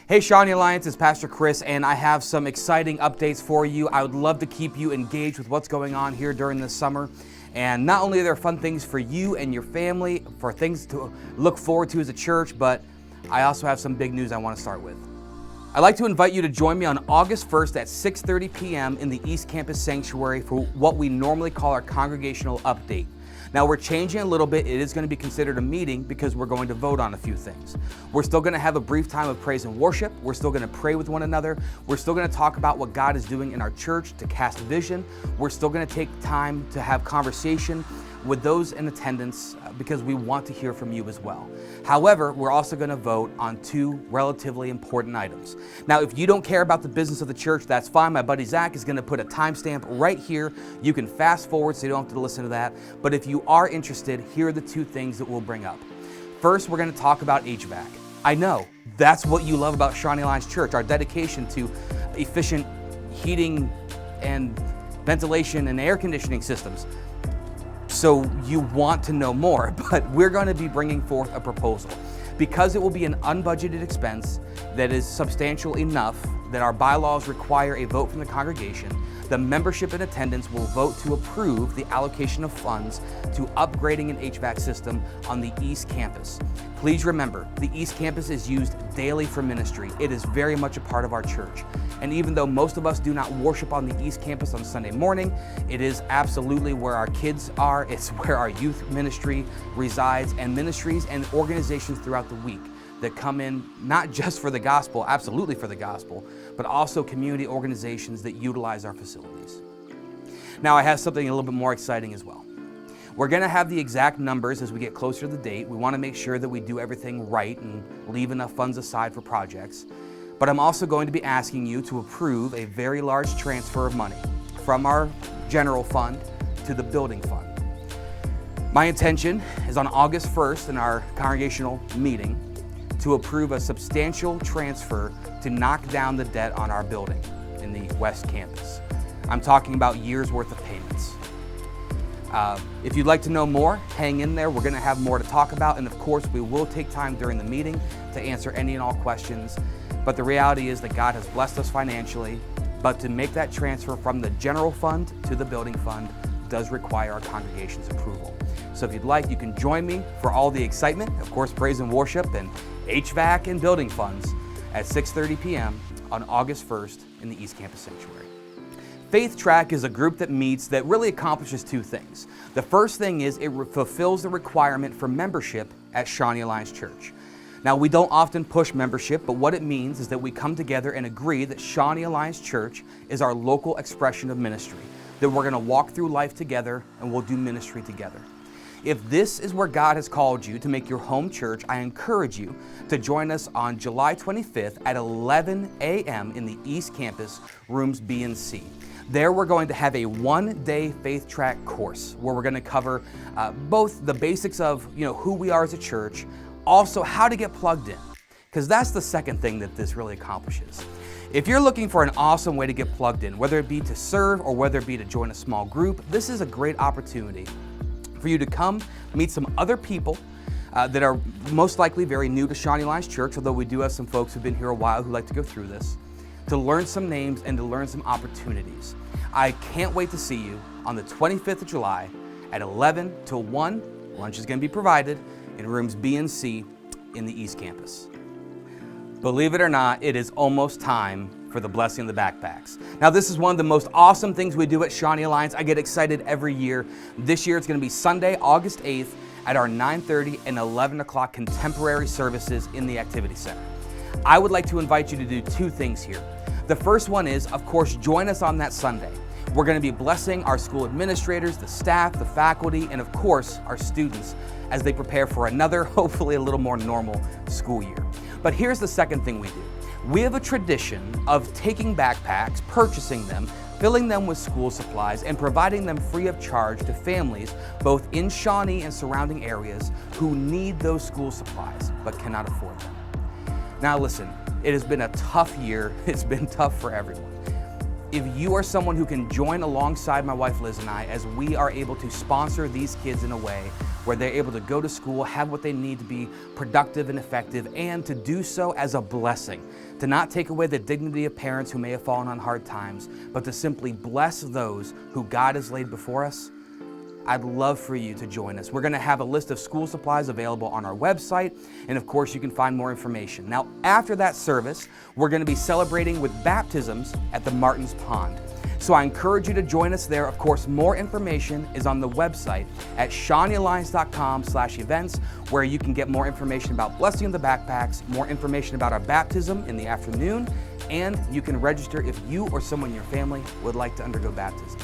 Hey, Shawnee Alliance, it's Pastor Kris, and I have some exciting updates for you. I would love to keep you engaged with what's going on here during this summer. And not only are there fun things for you and your family, for things to look forward to as a church, but I also have some big news I want to start with. I'd like to invite you to join me on August 1st at 6:30 p.m. in the East Campus Sanctuary for what we normally call our congregational update. Now we're changing a little bit. It is going to be considered a meeting because we're going to vote on a few things. We're still going to have a brief time of praise and worship. We're still going to pray with one another. We're still going to talk about what God is doing in our church to cast vision. We're still going to take time to have conversation with those in attendance because we want to hear from you as well. However, we're also going to vote on two relatively important items. Now, if you don't care about the business of the church, that's fine. My buddy Zach is going to put a timestamp right here. You can fast forward so you don't have to listen to that. But if you are interested, here are the two things that we'll bring up. First, we're going to talk about HVAC. I know, that's what you love about Shawnee Alliance Church, our dedication to efficient heating and ventilation and air conditioning systems. So you want to know more, but we're going to be bringing forth a proposal. Because it will be an unbudgeted expense that is substantial enough that our bylaws require a vote from the congregation, the membership and attendance will vote to approve the allocation of funds to upgrading an HVAC system on the East Campus. Please remember, the East Campus is used daily for ministry. It is very much a part of our church. And even though most of us do not worship on the East Campus on Sunday morning, it is absolutely where our kids are. It's where our youth ministry resides, and ministries and organizations throughout the week that come in not just for the gospel, absolutely for the gospel, but also community organizations that utilize our facilities. Now, I have something a little bit more exciting as well. We're going to have the exact numbers as we get closer to the date. We want to make sure that we do everything right and leave enough funds aside for projects. But I'm also going to be asking you to approve a very large transfer of money from our general fund to the building fund. My intention is on August 1st in our congregational meeting to approve a substantial transfer to knock down the debt on our building in the West Campus. I'm talking about years worth of payments. If you'd like to know more, hang in there. We're going to have more to talk about, and of course we will take time during the meeting to answer any and all questions. But the reality is that God has blessed us financially, but to make that transfer from the general fund to the building fund does require our congregation's approval. So if you'd like, you can join me for all the excitement, of course, praise and worship and HVAC and building funds at 6:30 p.m. on August 1st in the East Campus Sanctuary. Faith Track is a group that meets that really accomplishes two things. The first thing is it fulfills the requirement for membership at Shawnee Alliance Church. Now, we don't often push membership, but what it means is that we come together and agree that Shawnee Alliance Church is our local expression of ministry, that we're going to walk through life together and we'll do ministry together. If this is where God has called you to make your home church, I encourage you to join us on July 25th at 11 a.m. in the East Campus, rooms B and C. There we're going to have a one-day Faith Track course where we're going to cover both the basics of who we are as a church, also how to get plugged in, because that's the second thing that this really accomplishes. If you're looking for an awesome way to get plugged in, whether it be to serve or whether it be to join a small group, this is a great opportunity for you to come meet some other people that are most likely very new to Shawnee Alliance Church, although we do have some folks who've been here a while who like to go through this, to learn some names and to learn some opportunities. I can't wait to see you on the 25th of July at 11 till 1. Lunch is going to be provided in rooms B and C in the East Campus. Believe it or not, it is almost time for the blessing of the backpacks. Now, this is one of the most awesome things we do at Shawnee Alliance. I get excited every year. This year, it's going to be Sunday, August 8th at our 9:30 and 11 o'clock contemporary services in the Activity Center. I would like to invite you to do two things here. The first one is, of course, join us on that Sunday. We're going to be blessing our school administrators, the staff, the faculty, and of course, our students as they prepare for another, hopefully a little more normal school year. But here's the second thing we do. We have a tradition of taking backpacks, purchasing them, filling them with school supplies, and providing them free of charge to families both in Shawnee and surrounding areas who need those school supplies but cannot afford them. Now listen, it has been a tough year. It's been tough for everyone. If you are someone who can join alongside my wife Liz and I as we are able to sponsor these kids in a way where they're able to go to school, have what they need to be productive and effective, and to do so as a blessing, to not take away the dignity of parents who may have fallen on hard times, but to simply bless those who God has laid before us, I'd love for you to join us. We're going to have a list of school supplies available on our website, and of course you can find more information. Now, after that service, we're going to be celebrating with baptisms at the Martins Pond. So I encourage you to join us there. Of course, more information is on the website at shawneealliance.com/events, where you can get more information about blessing of the backpacks, more information about our baptism in the afternoon, and you can register if you or someone in your family would like to undergo baptism.